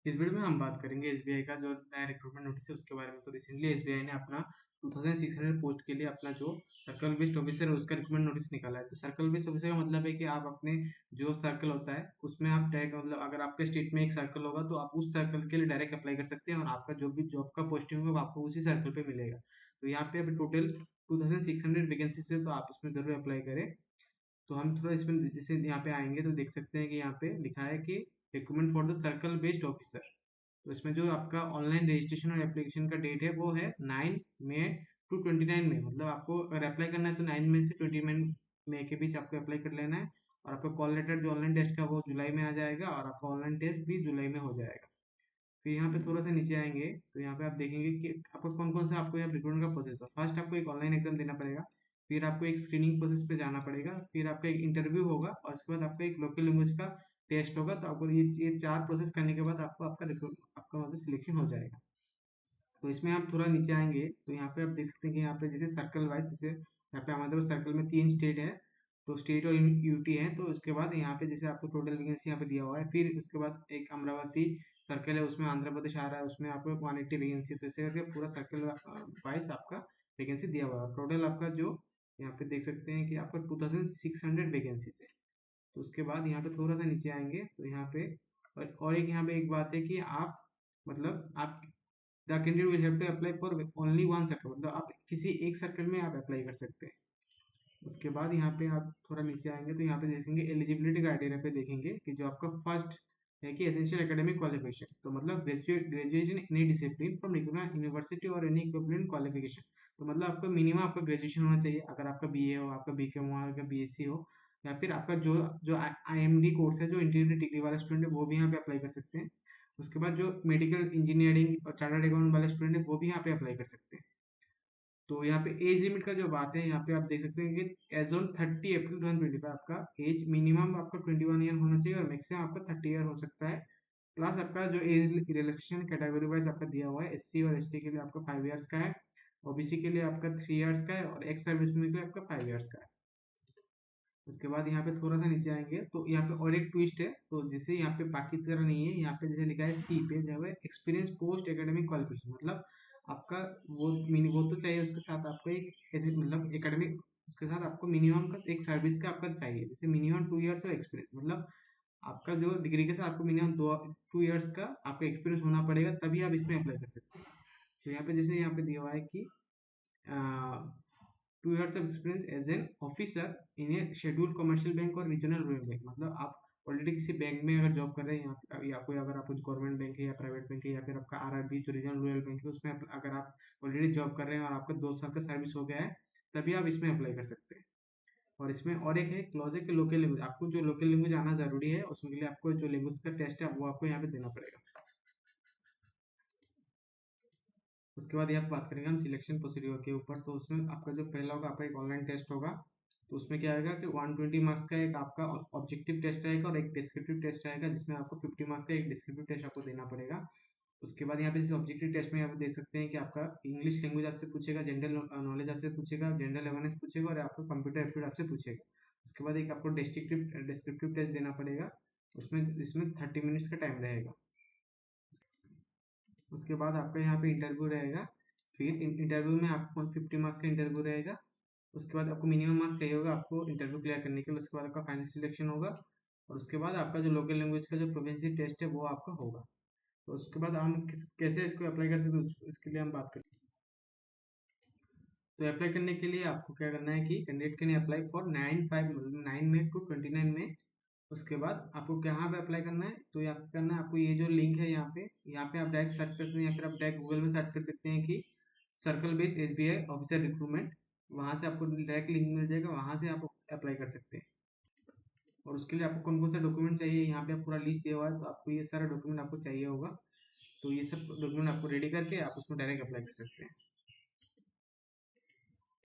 इस वीडियो में हम बात करेंगे एसबीआई का जो नया रिक्रूटमेंट नोटिस है उसके बारे में। तो रिसेंटली एसबीआई ने अपना 2600 पोस्ट के लिए अपना जो सर्कल बेस्ड ऑफिसर है उसका रिक्रूटमेंट नोटिस निकाला है। तो सर्कल बेस्ड ऑफिसर का मतलब है कि आप अपने जो सर्कल होता है उसमें आप डायरेक्ट, मतलब अगर आपके स्टेट में एक सर्कल होगा तो आप उस सर्कल के लिए डायरेक्ट अप्लाई कर सकते हैं और आपका जो भी जॉब का पोस्टिंग होगा वो आपको उसी सर्कल पे मिलेगा। तो यहाँ पे अभी टोटल 2600 वैकेंसीज है, तो आप इसमें जरूर अप्लाई करें। तो हम थोड़ा इसमें जैसे यहाँ पे आएंगे तो देख सकते हैं कि यहाँ पे लिखा है कि recruitment for the circle based officer. तो इसमें जो आपका ऑनलाइन रजिस्ट्रेशन और एप्लीकेशन का डेट है वो है 9 मई टू 29 मई। मतलब आपको अगर अप्लाई करना है तो 9 मई से 20 मई के बीच आपको अप्लाई कर लेना है। और आपका कॉल लेटर जो ऑनलाइन टेस्ट का वो जुलाई में आ जाएगा और आपका ऑनलाइन टेस्ट भी जुलाई में हो जाएगा। फिर यहाँ पे थोड़ा सा नीचे आएंगे तो यहाँ पे आप देखेंगे कि आपका कौन कौन सा आपको यहाँ रिक्रूटमेंट का प्रोसेस है। फर्स्ट आपको एक ऑनलाइन एग्जाम देना पड़ेगा, फिर आपको एक स्क्रीनिंग प्रोसेस पे जाना पड़ेगा, फिर आपका एक इंटरव्यू होगा और उसके बाद आपका एक लोकल लैंग्वेज का टेस्ट होगा। तो आपको ये चार प्रोसेस करने के बाद आपको आपका मतलब सिलेक्शन हो जाएगा। तो इसमें आप थोड़ा नीचे आएंगे तो यहाँ पे आप देख सकते हैं कि यहाँ पे जैसे सर्कल वाइज, जैसे यहाँ पे हमारे पास सर्कल में 3 स्टेट है, तो स्टेट और यूटी है। तो उसके बाद यहाँ पे जैसे आपको टोटल वैकेंसी यहाँ पे दिया हुआ है, फिर उसके बाद एक अमरावती सर्कल है उसमें आंध्र प्रदेश आ रहा है, उसमें आपको 180 वैकेंसी। तो इसे करके पूरा सर्कल वाइज आपका वैकेंसी दिया हुआ है। टोटल आपका जो यहाँ पे देख सकते हैं कि आपका 2600 वैकेंसी है। तो उसके बाद यहाँ पे थोड़ा सा नीचे आएंगे तो यहाँ पे और एक यहाँ पे एक बात है कि आप मतलब आप the candidate will have to apply for only one circle, मतलब आप किसी एक सर्कल में आप अप्लाई कर सकते हैं। उसके बाद यहाँ पे आप थोड़ा नीचे आएंगे तो यहाँ पे देखेंगे एलिजिबिलिटी क्राइटेरिया पे देखेंगे कि जो आपका फर्स्ट है कि एसेंशियल एकेडमिक क्वालिफिकेशन, तो मतलब graduation in any discipline from university और एनी इक्विवेलेंट क्वालिफिकेशन। तो मतलब आपका मिनिमम आपका ग्रेजुएशन होना चाहिए, अगर आपका बीए हो, आपका बीकॉम हो, आपका बीएससी हो, या फिर आपका जो जो आईएमडी कोर्स है, जो इंटीग्रेटेड डिग्री वाला स्टूडेंट है वो भी यहाँ पे अप्लाई कर सकते हैं। उसके बाद जो मेडिकल इंजीनियरिंग और चार्टर्ड अकाउंट वाले स्टूडेंट है वो भी यहाँ पे अप्लाई कर सकते हैं। तो यहाँ पे एज लिमिट का जो बात है, यहाँ पे आप देख सकते हैं कि एज ऑन 30 अप्रैल 2025 आपका एज मिनिमम आपका 21 ईयर होना चाहिए और मैक्सिमम आपका 30 ईयर हो सकता है। प्लस आपका जो एज रिलैक्सेशन कैटेगरी वाइज आपका दिया हुआ है, एससी और एसटी के लिए आपका 5 ईयर्स का है, ओबीसी के लिए आपका 3 ईयर्स का है और एक्स सर्विसमैन के लिए आपका 5 ईयर्स का है। उसके बाद यहाँ पे थोड़ा सा नीचे आएंगे तो यहाँ पे और एक ट्विस्ट है, तो जैसे यहाँ पे बाकी की तरह नहीं है, यहाँ पे जैसे लिखा है सी पे जो है एक्सपीरियंस पोस्ट एकेडमिक क्वालिफिकेशन, मतलब आपका वो तो चाहिए, उसके साथ आपको एक ऐसे मतलब एकेडमिक, उसके साथ आपको मिनिमम का एक सर्विस का आपका चाहिए, जैसे मिनिमम 2 ईयर्स ऑफ एक्सपीरियंस, मतलब आपका जो डिग्री के साथ आपको मिनिमम 2 ईयर्स का आपका एक्सपीरियंस होना पड़ेगा, तभी आप इसमें अप्लाई कर सकते हैं। तो यहाँ पे जैसे यहाँ पे दिया हुआ है कि 2 years of experience as an officer in a scheduled commercial bank और regional rural बैंक, मतलब आप ऑलरेडी किसी बैंक में अगर जॉब कर रहे हैं या कोई अगर आपको गवर्नमेंट बैंक है या प्राइवेट बैंक है या फिर आपका आरआरबी जो रीजनल रूरल बैंक है उसमें अगर आप ऑलरेडी जॉब कर रहे हैं और आपका 2 साल का सर्विस हो गया है, तभी आप इसमें अप्लाई कर सकते हैं। और इसमें और एक है क्लॉज है कि लोकल लैंग्वेज, आपको जो लोकल लैंग्वेज आना जरूरी है, उसके लिए आपको जो लैंग्वेज का टेस्ट है वो आपको यहाँ पे देना पड़ेगा। उसके बाद यहाँ पे बात करेंगे हम सिलेक्शन प्रोसीड्योर के ऊपर। तो उसमें आपका जो पहला होगा आपका एक ऑनलाइन टेस्ट होगा, तो उसमें क्या आएगा कि 120 मार्क्स का एक आपका ऑब्जेक्टिव टेस्ट आएगा और एक डिस्क्रिप्टिव टेस्ट आएगा, जिसमें आपको 50 मार्क्स का एक डिस्क्रिप्टिव टेस्ट आपको देना पड़ेगा। उसके बाद यहाँ पे जैसे ऑब्जेक्टिव टेस्ट में आप देख सकते हैं कि आपका इंग्लिश लैंग्वेज आपसे पूछेगा, जनरल नॉलेज आपसे पूछेगा, जनरल अवेयरनेस पूछेगा और आपको कंप्यूटर एप्टीट्यूड आपसे पूछेगा। उसके बाद एक आपको डिस्क्रिप्टिव टेस्ट देना पड़ेगा, उसमें इसमें 30 मिनट्स का टाइम रहेगा। उसके बाद आपका यहाँ पे इंटरव्यू रहेगा, फिर इंटरव्यू में आपको 50 मार्क्स का इंटरव्यू रहेगा। उसके बाद आपको मिनिमम मार्क्स चाहिए होगा आपको इंटरव्यू क्लियर करने के लिए। उसके बाद आपका फाइनल सिलेक्शन होगा और उसके बाद आपका जो लोकल लैंग्वेज का जो प्रोविंसी टेस्ट है वो आपका होगा। तो उसके बाद हम कैसे इसको अप्लाई कर सकते हैं उसके लिए हम बात करते हैं। तो अप्लाई करने के लिए आपको क्या करना है कि कैंडिडेट कैन अप्लाई फॉर 9 मई टू 29 मई। उसके बाद आपको कहाँ पे अप्लाई करना है, तो यहाँ पे करना है आपको ये जो लिंक है यहाँ पे आप डायरेक्ट सर्च कर सकते हैं या फिर आप डायरेक्ट गूगल में सर्च कर सकते हैं कि circle based SBI officer recruitment. वहाँ से आपको डायरेक्ट लिंक मिल जाएगा, वहाँ से आप अप्लाई कर सकते हैं। और उसके लिए आपको कौन कौन सा डॉक्यूमेंट चाहिए यहाँ पे पूरा लिस्ट दिया हुआ है, तो आपको ये सारा डॉक्यूमेंट आपको चाहिए होगा। तो ये सब डॉक्यूमेंट आपको रेडी करके आप उसमें डायरेक्ट अप्लाई कर सकते हैं।